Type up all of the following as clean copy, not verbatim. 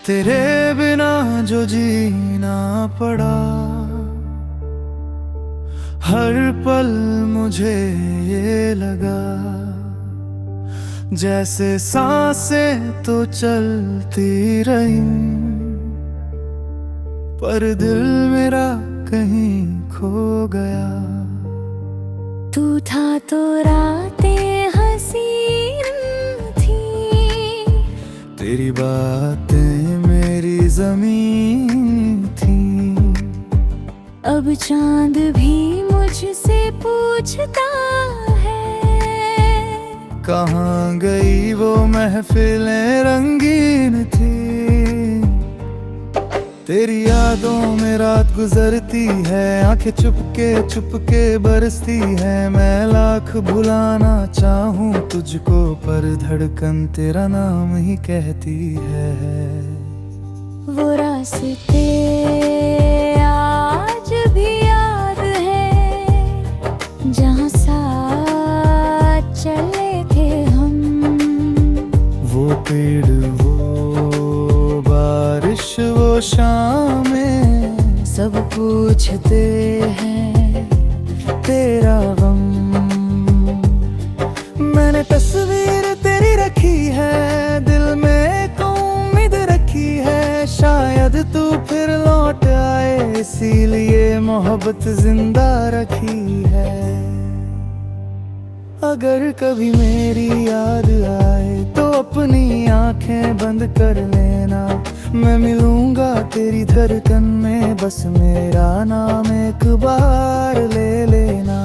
तेरे बिना जो जीना पड़ा, हर पल मुझे ये लगा जैसे सांसें तो चलती रही, पर दिल मेरा कहीं खो गया। तू था तो रातें हसीन थी, तेरी बातें मेरी जमीन थी। अब चांद भी मुझसे पूछता है, कहाँ गई वो महफिलें रंगीन थी। तेरी यादों में रात गुजरती है, आंखें चुपके बरसती है। मैं लाख भुलाना चाहूं तुझको, पर धड़कन तेरा नाम ही कहती है। वो रास्ते आज भी याद है, जहाँ साथ चले थे हम। वो पेड़, वो बारिश, वो शामें, सब पूछते हैं तेरा गम। मैंने तस्वीर तेरी रखी है, दिल में एक उम्मीद रखी है। शायद तू फिर लौट आए, इसीलिए मोहब्बत जिंदा रखी है। अगर कभी मेरी याद आए तो अपनी आंखें बंद कर लेना। मैं मिलूंगा तेरी धड़कन में, बस मेरा नाम एक बार ले लेना।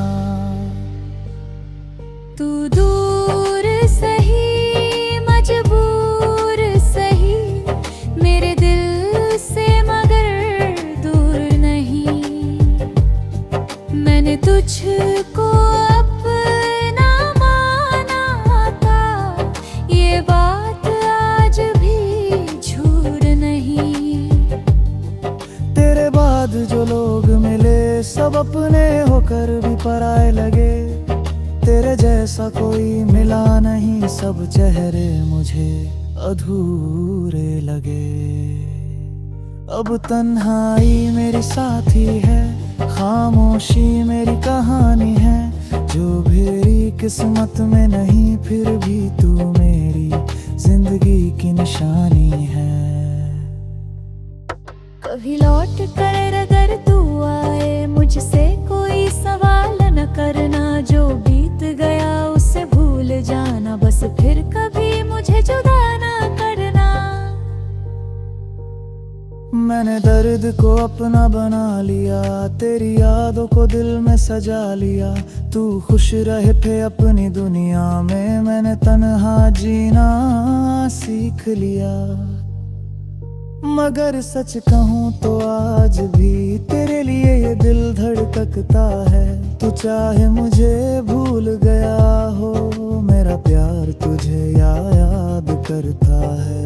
तू दूर सही मजबूर सही, मेरे दिल से मगर दूर नहीं। मैंने तुझको अपना माना था, ये बात आज भी झूठ नहीं। तेरे बाद जो लोग मिले, सब अपने होकर भी पराए लगे। तेरे जैसा कोई मिला नहीं, सब चेहरे मुझे अधूरे लगे। अब तन्हाई मेरी साथी है, खामोशी मेरी कहानी है। जो मेरी किस्मत में नहीं, फिर भी तू मेरी जिंदगी की निशानी है। कभी लौट कर अगर तू आए, मुझसे कोई सवाल न करना। जो बीत गया उसे भूल जाना, बस फिर कभी मुझे जुदा ना करना। मैंने दर्द को अपना बना लिया, तेरी यादों को दिल में सजा लिया। तू खुश रहे थे अपनी दुनिया में, मैंने तन्हा जीना सीख लिया। मगर सच कहूँ तो आज भी तेरे लिए ये दिल धड़कता है। तू चाहे मुझे भूल गया हो, मेरा प्यार तुझे याद करता है।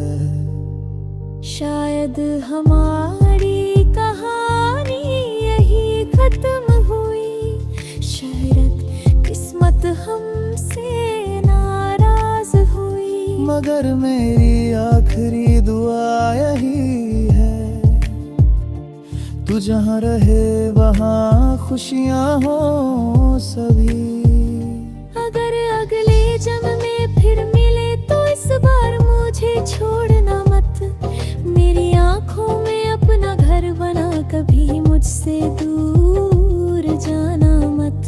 शायद हमारी कहानी यही खत्म हुई, शायद किस्मत हमसे नाराज हुई। मगर मेरी आखिरी दुआ यही है, तू जहाँ रहे वहाँ खुशियाँ हो सभी। अगर अगले जन्म में फिर मिले तो इस बार मुझे छोड़ना मत। मेरी आंखों में अपना घर बना, कभी मुझसे दूर जाना मत।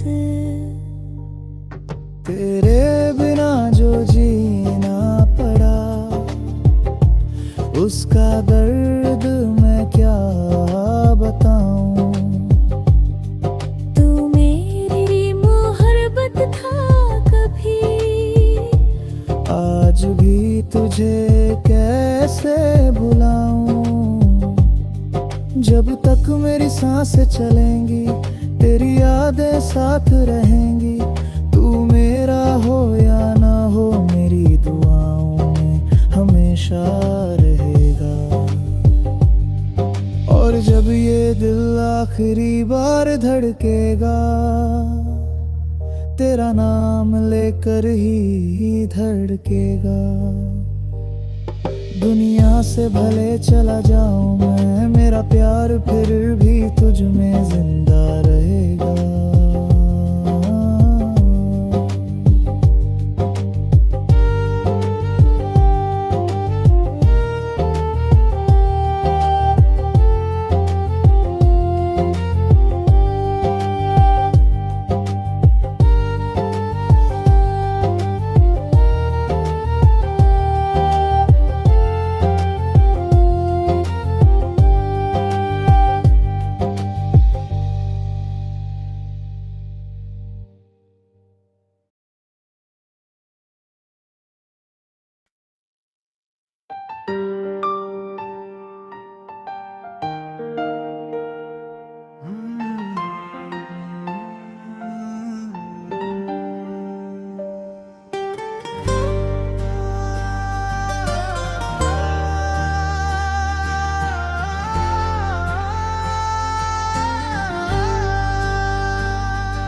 तेरे बिना जो जीना पड़ा, उसका दर्द मैं क्या बताऊं। तू मेरी मोहब्बत था कभी, आज भी तुझे कैसे भुलाऊं। जब तक मेरी सांसें चलेंगी, तेरी यादें साथ रहेंगी। तू मेरा हो या ना हो, मेरी दुआओं में हमेशा रहेगा। और जब ये दिल आखिरी बार धड़केगा, तेरा नाम लेकर ही धड़केगा। दुनिया से भले चला जाऊं मैं, मेरा प्यार फिर भी तुझ में जिंदा रहेगा।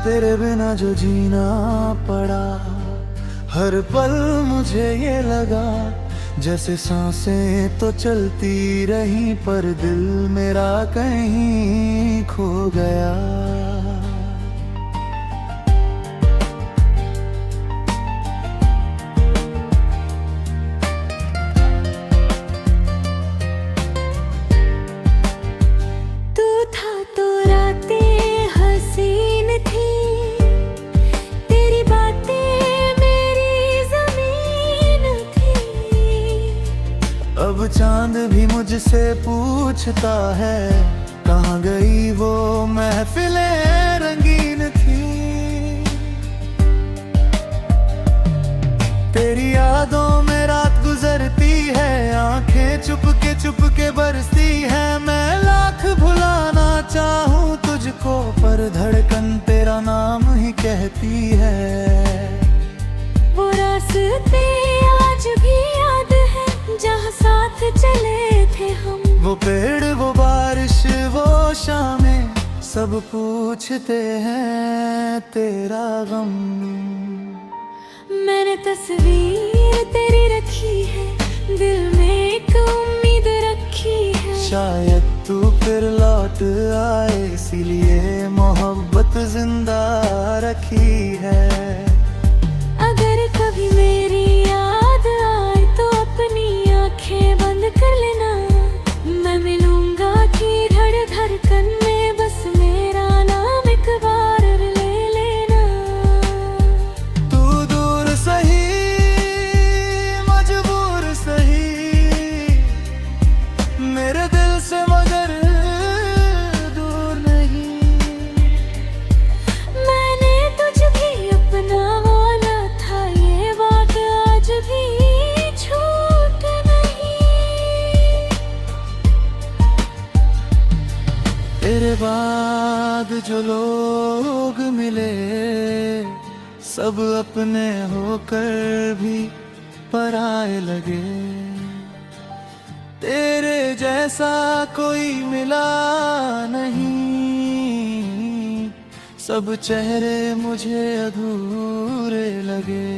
तेरे बिना जो जीना पड़ा, हर पल मुझे ये लगा जैसे सांसें तो चलती रही पर दिल मेरा कहीं खो गया। तू था तो रातें हसीन थी, तेरी बातें मेरी ज़मीन थी। अब चांद भी मुझसे पूछता है, कहाँ गई वो महफिलें रंगीन थी। तेरी यादों में रात गुजरती है, आंखें चुप के बरसती है। मैं लाख भुलाना चाहूँ तुझको, पर धड़कन तेरा नाम ही कहती है। वो रास्ते आज भी याद है जहाँ साथ चले थे हम। वो पेड़, वो बारिश, वो शामें, सब पूछते हैं तेरा गम। मैंने तस्वीर तेरी रखी है, दिल में एक उम्मीद रखी है। शायद तू फिर लौट आए, इसीलिए मोहब्बत जिंदा रखी है। अगर कभी मेरी याद आए तो अपनी आंखें बंद कर लेना। मैं मिलूंगा कि धड़कन में बस मेरा नाम एक बार ले लेना। तू दूर सही, मजबूर सही, मेरे दिल से मगर दूर नहीं। मैंने तुझ भी अपना वाला था, ये बात आज भी छूट नहीं। तेरे बाद जो लोग मिले, सब अपने होकर भी पराए लगे। तेरे जैसा कोई मिला नहीं, सब चेहरे मुझे अधूरे लगे।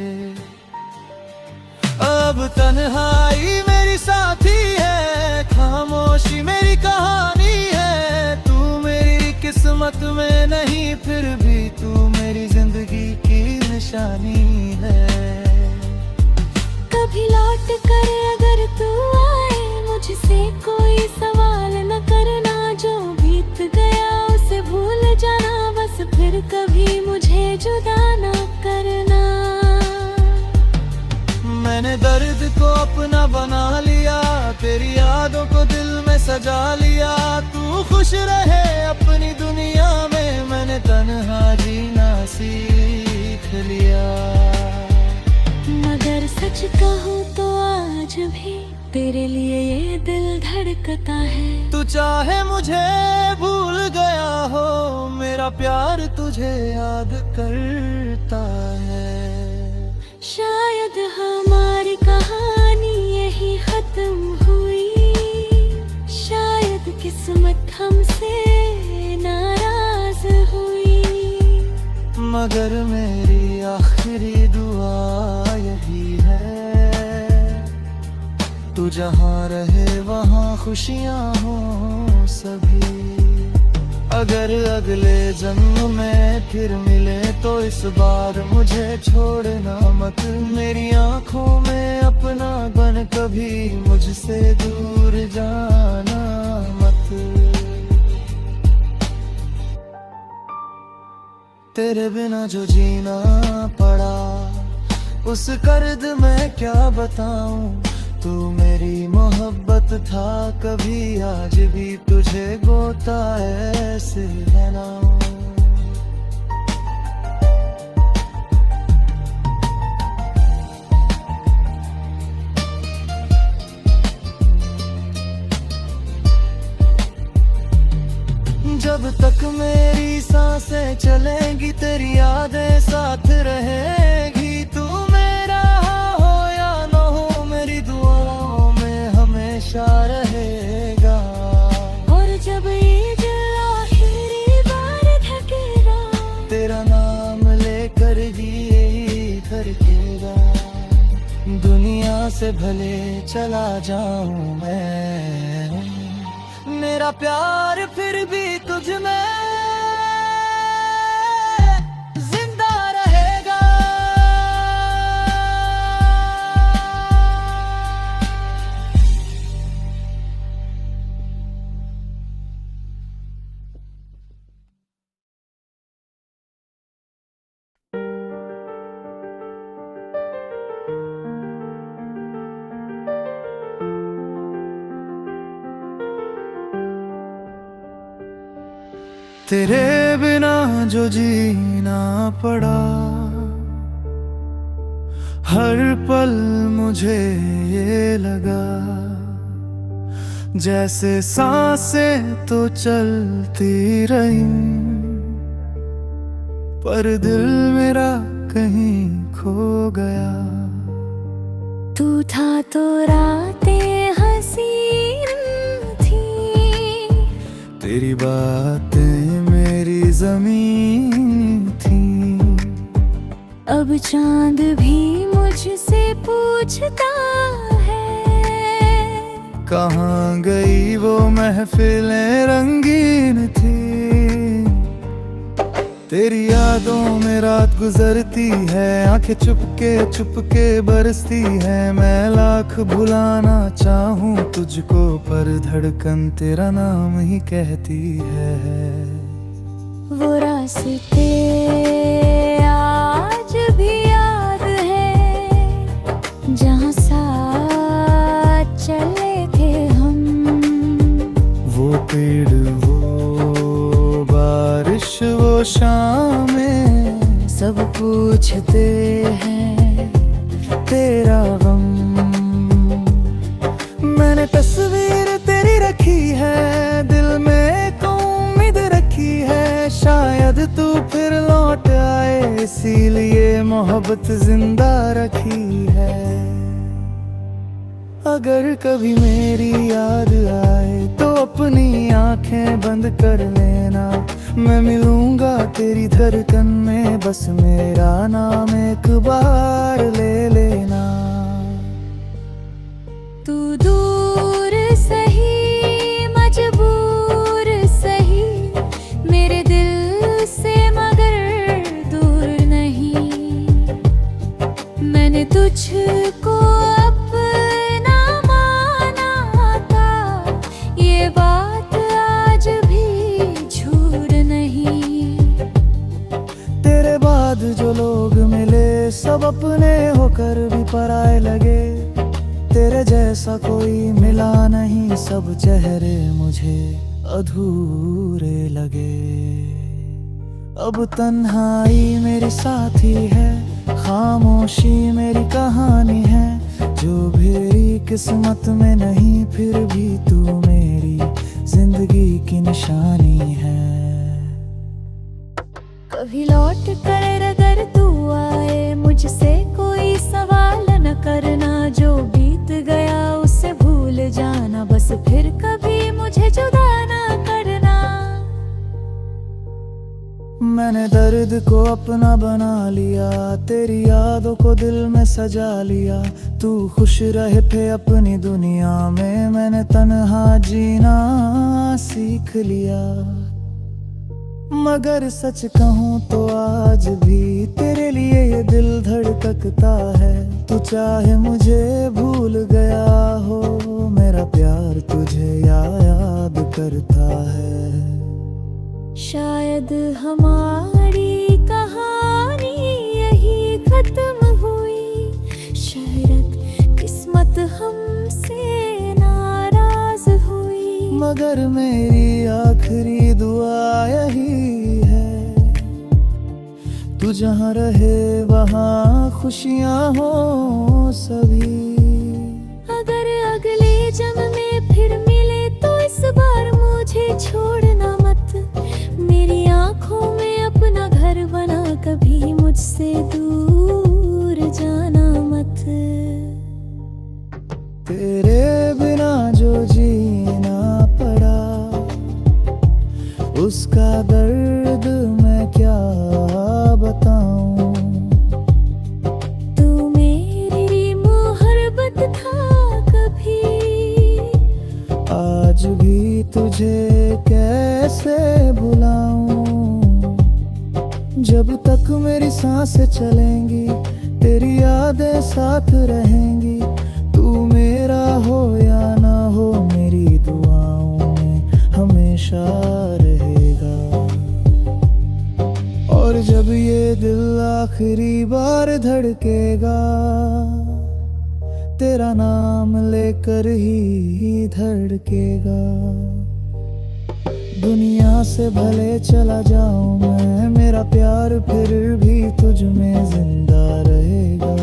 अब तन्हाई मेरी साथी है, खामोशी मेरी कहानी है। तू मेरी किस्मत में नहीं, फिर भी तू मेरी जिंदगी की निशानी है। कभी लौट कर अगर तू आए, मुझसे कोई सवाल न करना। जो बीत गया उसे भूल जाना, बस फिर कभी मुझे जुदा न करना। मैंने दर्द को अपना बना लिया, तेरी यादों को दिल में सजा लिया। तू खुश रहे अपनी दुनिया में, मैंने तन्हा जीना सीख लिया। मगर सच कहूँ तो आज भी तेरे लिए ये दिल धड़कता है। तू चाहे मुझे भूल गया हो, मेरा प्यार तुझे याद करता है। शायद हमारी कहानी यही खत्म हुई, शायद किस्मत हमसे नाराज हुई। मगर मेरी आखिरी दुआ यही है, तुझ जहाँ रहे वहाँ खुशियाँ हो सभी। अगर अगले जन्म में फिर मिले तो इस बार मुझे छोड़ना मत। मेरी आंखों में अपना बन, कभी मुझसे दूर जाना मत। तेरे बिना जो जीना पड़ा उस कर्द में क्या बताऊं। तू मेरी मोहब्बत था कभी, आज भी तुझे गोता ऐसे बनाऊं। जब तक मेरी सांसें चलेंगी तेरी यादें साथ रहेगी। तू मेरा हो या न हो मेरी दुआओं में हमेशा रहेगा। और जब ये दिल आखिरी बार थकेगा, तेरा नाम लेकर ही यही धड़केगा। दुनिया से भले चला जाऊं मैं, मेरा प्यार फिर भी तुझ में जिंदा रहेगा। तेरे बिना जो जीना पड़ा, हर पल मुझे ये लगा जैसे सांसें तो चलती रही, पर दिल मेरा कहीं खो गया। तू था तो रातें हसीन थी, तेरी बातें मेरी जमीन थी। अब चांद भी मुझसे पूछता है, कहाँ गई वो महफिलें रंगीन थी। तेरी यादों में रात गुजरती है, आंखें चुपके बरसती है। मैं लाख भुलाना चाहूं तुझको, पर धड़कन तेरा नाम ही कहती है। वो रास्ते आज भी याद है, जहाँ साथ चले थे हम। वो पेड़, वो बारिश, वो शामें, सब पूछते हैं तेरा गम। मैंने तस्वीर तेरी रखी है दिल में, को उम्मीद रखी है शायद तू फिर लौट आए, इसीलिए मोहब्बत जिंदा रखी है। अगर कभी मेरी याद आए तो अपनी आंखें बंद कर लेना। मैं मिलूंगा तेरी धड़कन में, बस मेरा नाम एक बार ले लेना। तू दूर सही मजबूर सही, मेरे दिल से मगर दूर नहीं। मैंने तुझको अपना माना था, ये बात आज भी झूठ नहीं। तेरे बाद जो लोग मिले सब अपने होकर भी पराए लगे। तेरे जैसा कोई मिला नहीं, सब चेहरे मुझे अधूरे लगे। अब तन्हाई मेरी साथी है, खामोशी मेरी कहानी है। जो मेरी किस्मत में नहीं, फिर भी तू मेरी जिंदगी की निशानी है। कभी लौट कर अगर तू आए, मुझसे कोई सवाल न करना। जो बीत गया उसे भूल जाना, बस फिर कभी मुझे जुदा ना करना। मैंने दर्द को अपना बना लिया, तेरी यादों को दिल में सजा लिया। तू खुश रहे थे अपनी दुनिया में, मैंने तन्हा जीना सीख लिया। मगर सच कहूँ तो आज भी तेरे लिए ये दिल धड़कता है। तू चाहे मुझे भूल गया हो, मेरा प्यार तुझे याद करता है। शायद हमारी कहानी यही खत्म हुई, शायद किस्मत हमसे नाराज हुई। मगर मेरी आखिरी दुआ यही है, तू जहाँ रहे वहाँ खुशियाँ हो सभी। अगर अगले जन्म में फिर मिले तो इस बार मुझे छोड़ना मत। मेरी आँखों में अपना घर बना, कभी मुझसे दूर जाना मत। तेरे बिना जो जीना पड़ा, उसका दर्द मैं क्या बताऊं। तू मेरी मोहब्बत था कभी, आज भी तुझे कैसे भुलाऊं। जब तक मेरी सांसें चलेंगी, तेरी यादें साथ रहेंगी। तू मेरा हो या ना हो, मेरी दुआओं में हमेशा रहेगा। और जब ये दिल आखिरी बार धड़केगा, तेरा नाम लेकर ही धड़केगा। दुनिया से भले चला जाऊं मैं, मेरा प्यार फिर भी तुझ में जिंदा रहेगा।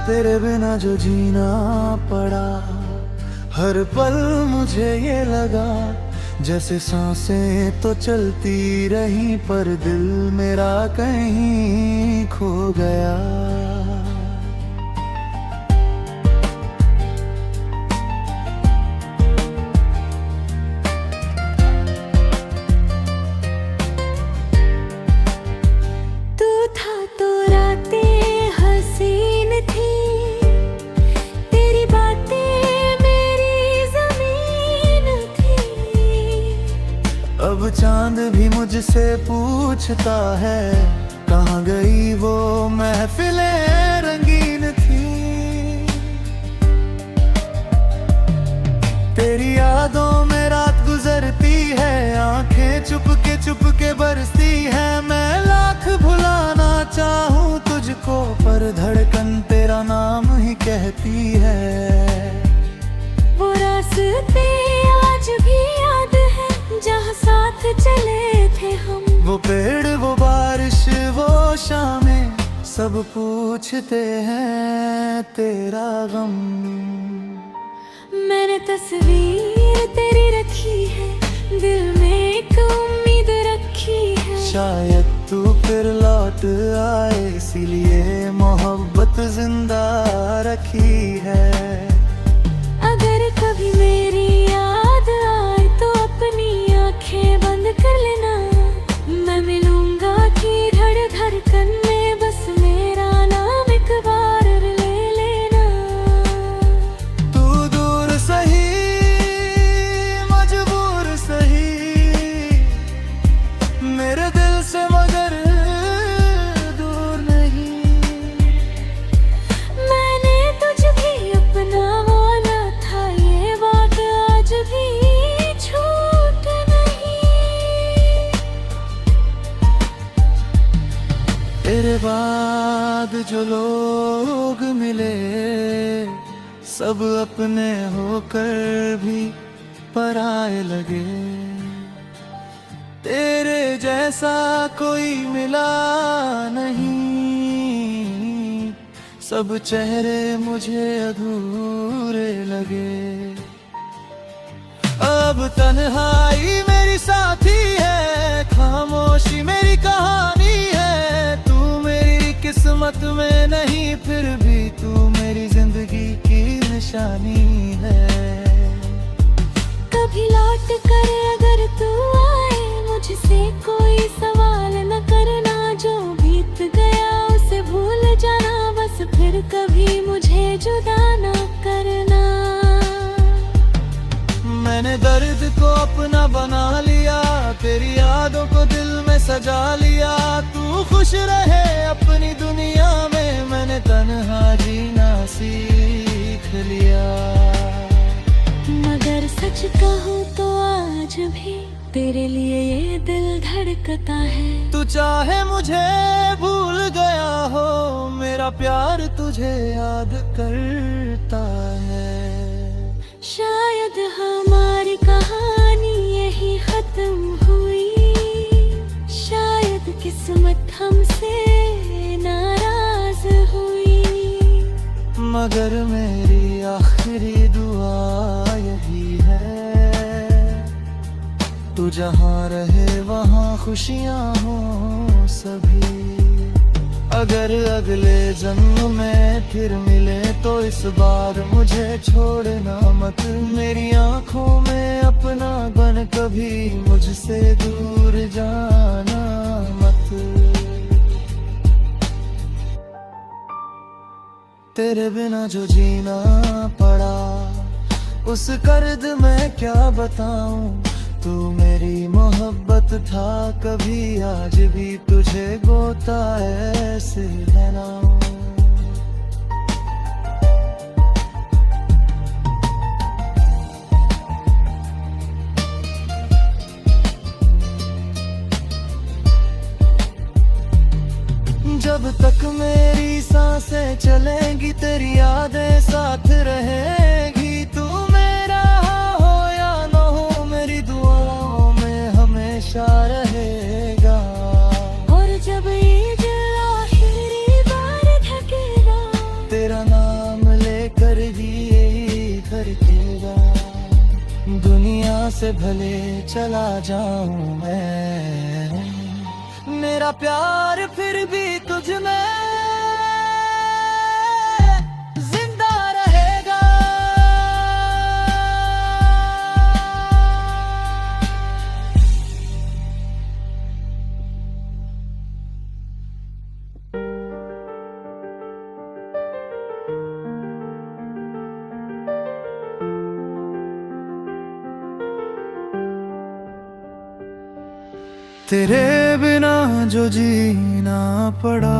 तेरे बिना जो जीना पड़ा, हर पल मुझे ये लगा जैसे सांसें तो चलती रही, पर दिल मेरा कहीं खो गया। तू था तो रातें हसीन थी, तेरी बातें मेरी जमीन थी। अब चांद भी मुझसे पूछता है, कहाँ गई वो महफिलें रंगीन थी। तेरी यादों में रात गुजरती है, आंखें चुप के बरसती है। मैं लाख भुलाना चाहूँ तुझको, पर धड़कन तेरा नाम ही कहती है। वो रास्ते आज भी याद है, जहाँ साथ चले थे हम। वो पेड़, वो बारिश, वो शामें, सब पूछते हैं तेरा गम। मैंने तस्वीर तेरी रखी है, दिल में एक उम्मीद रखी है। शायद तू फिर लौट आए, इसीलिए मोहब्बत जिंदा रखी है। अगर कभी मेरी याद आए तो अपनी आंखें बंद कर लेना। मैं मिलूंगा किधर धड़कन में, बस मेरा नाम एक बार ले लेना। तू दूर सही, मजबूर सही, मेरे दिल से मगर दूर तेरे बाद जो लोग मिले सब अपने होकर भी पराए लगे। तेरे जैसा कोई मिला नहीं, सब चेहरे मुझे अधूरे लगे। अब तन्हाई मेरी साथी है, खामोशी मेरी कहानी है। तू मेरी किस्मत में नहीं, फिर भी तू मेरी जिंदगी की निशानी है। कभी लौट कर अगर तू आए, मुझसे कोई सवाल न करना। जो बीत गया उसे भूल जाना, बस फिर कभी मुझे जुदा न करना। मैंने दर्द को अपना बना लिया, तेरी यादों को दिल में सजा लिया। तू खुश रहे अपनी दुनिया में, मैंने तन्हा जीना सीख लिया। मगर सच कहूँ तो आज भी तेरे लिए ये दिल धड़कता है। तू चाहे मुझे भूल गया हो, मेरा प्यार तुझे याद करता है। शायद हमारी कहानी यही खत्म हुई, शायद किस्मत हमसे नाराज हुई। मगर मेरी आखिरी दुआ यही है, तू जहाँ रहे वहाँ खुशियाँ हो सभी। अगर अगले जन्म में फिर मिले तो इस बार मुझे छोड़ना मत। मेरी आँखों में अपना बन, कभी मुझसे दूर जाना मत। तेरे बिना जो जीना पड़ा, उस कर्द में क्या बताऊं। तू मेरी मोहब्बत था कभी, आज भी तुझे गोता ऐसे बनाऊं। जब तक मेरी सांसें चलेंगी, तेरी यादें साथ रहेगी। तू मेरा हो या न हो, मेरी दुआओं में हमेशा रहेगा। और जब ये दिल आखिरी बार थकेगा, तेरा नाम लेकर ही यही धड़केगा। दुनिया से भले चला जाऊं मैं, मेरा प्यार फिर भी तुझ में जिंदा रहेगा। तेरे बिना जो जीना पड़ा,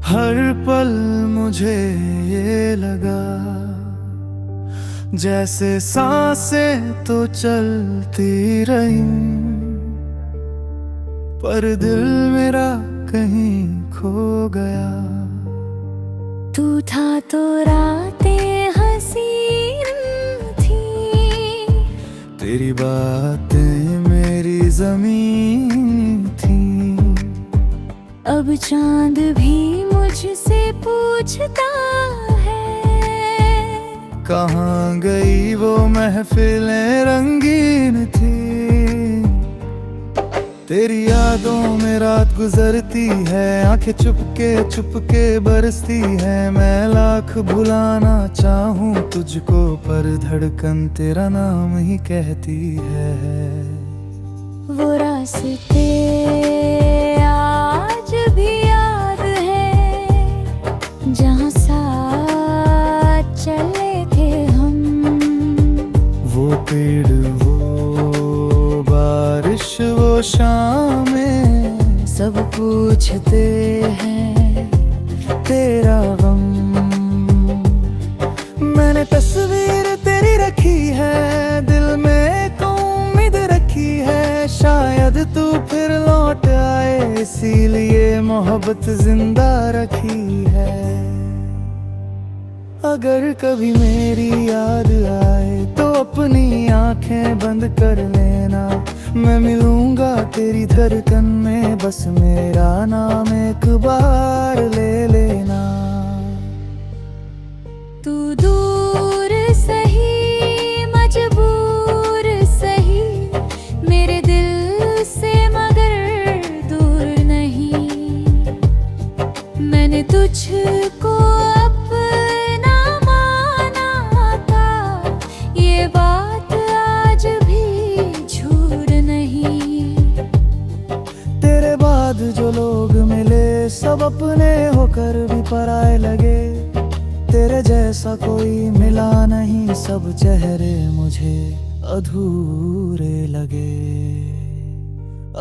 हर पल मुझे ये लगा जैसे सांसें तो चलती रही, पर दिल मेरा कहीं खो गया। तू था तो रातें हसीन थी, तेरी बातें मेरी जमीन थी। अब चांद भी मुझसे पूछता है, कहाँ गई वो महफिलें रंगीन थी। तेरी यादों में रात गुजरती है, आंखें चुपके बरसती है। मैं लाख भुलाना चाहूँ तुझको, पर धड़कन तेरा नाम ही कहती है। वो रास्ते आज भी याद है, जहाँ साथ चले थे हम। वो पेड़, वो बारिश, वो शामें, सब पूछते हैं तेरा गम। मैंने तस्वीर तेरी रखी है दिल में, तो उम्मीद रखी है शायद तू फिर लौट आए इसीलिए मोहब्बत जिंदा रखी है। अगर कभी मेरी याद आए तो अपनी आंखें बंद कर लेना, मैं मिलूंगा तेरी धड़कन में, बस मेरा नाम एक बार ले लेना। तू दूर सही मजबूर सही मेरे दिल से, मगर दूर नहीं। मैंने तुझको अपना माना था, ये बात आज भी झूठ नहीं। तेरे बाद जो लोग मिले सब अपने होकर भी पराए लगे, तेरे जैसा कोई मिला नहीं, सब चेहरे मुझे अधूरे लगे।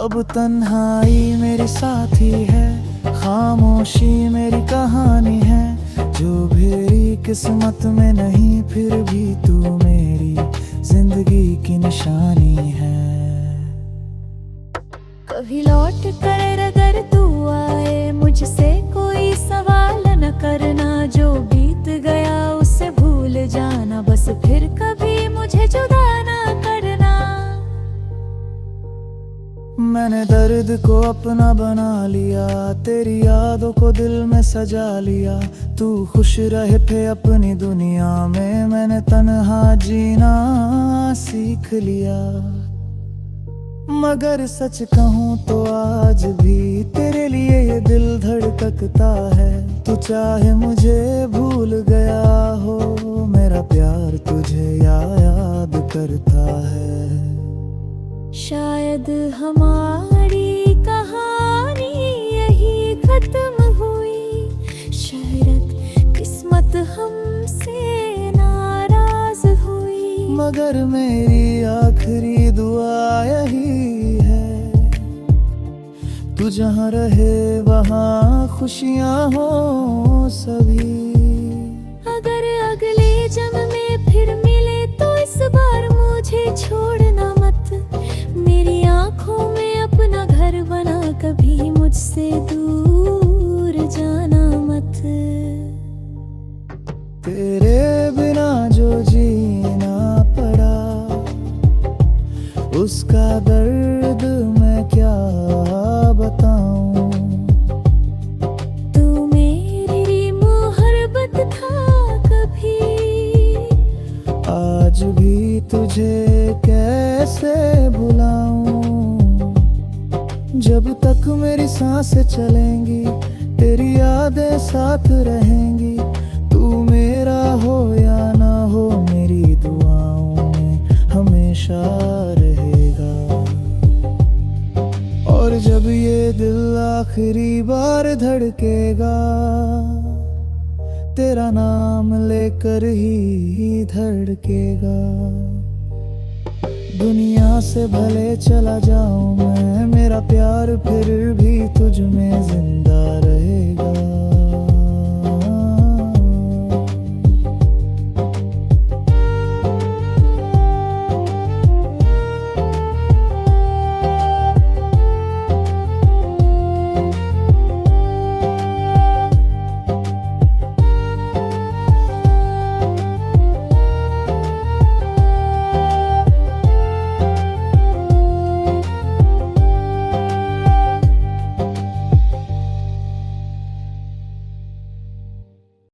अब तन्हाई मेरी साथी है, खामोशी मेरी कहानी है, जो मेरी किस्मत में नहीं फिर भी तू मेरी जिंदगी की निशानी है। कभी लौट कर अगर तू आए, मुझसे कोई सवाल न करना, जो बीत गया उसे भूल जाना, बस फिर कभी मुझे जुदा ना करना। मैंने दर्द को अपना बना लिया, तेरी यादों को दिल में सजा लिया, तू खुश रहे थे अपनी दुनिया में, मैंने तन्हा जीना सीख लिया। मगर सच कहूँ तो आज भी तेरे लिए ये दिल धड़कता है, तू चाहे मुझे भूल गया हो, मेरा प्यार तुझे याद करता है। शायद हमारी कहानी यही खत्म हुई, शायद किस्मत हमसे नाराज हुई, मगर मेरी आखिरी दुआ यही है, तू जहाँ रहे वहाँ खुशियाँ हो सभी। अगर अगले जन्म में फिर मिले तो इस बार मुझे छोड़ना मत, मेरी आंखों में अपना घर बना, कभी मुझसे दूर जाना मत। तेरे बिना जो जीना पड़ा, उसका दर्द मैं क्या बताऊं। तू मेरी मोहब्बत था कभी, आज भी तुझे कैसे भुलाऊं। जब तक मेरी सांसें चलेंगी, तेरी यादें साथ रहेंगी, तू मेरा हो या ना हो, मेरी दुआओं में हमेशा रहेगा। और जब ये दिल आखिरी बार धड़केगा, तेरा नाम लेकर ही धड़केगा। दुनिया से भले चला जाऊं मैं, मेरा प्यार फिर भी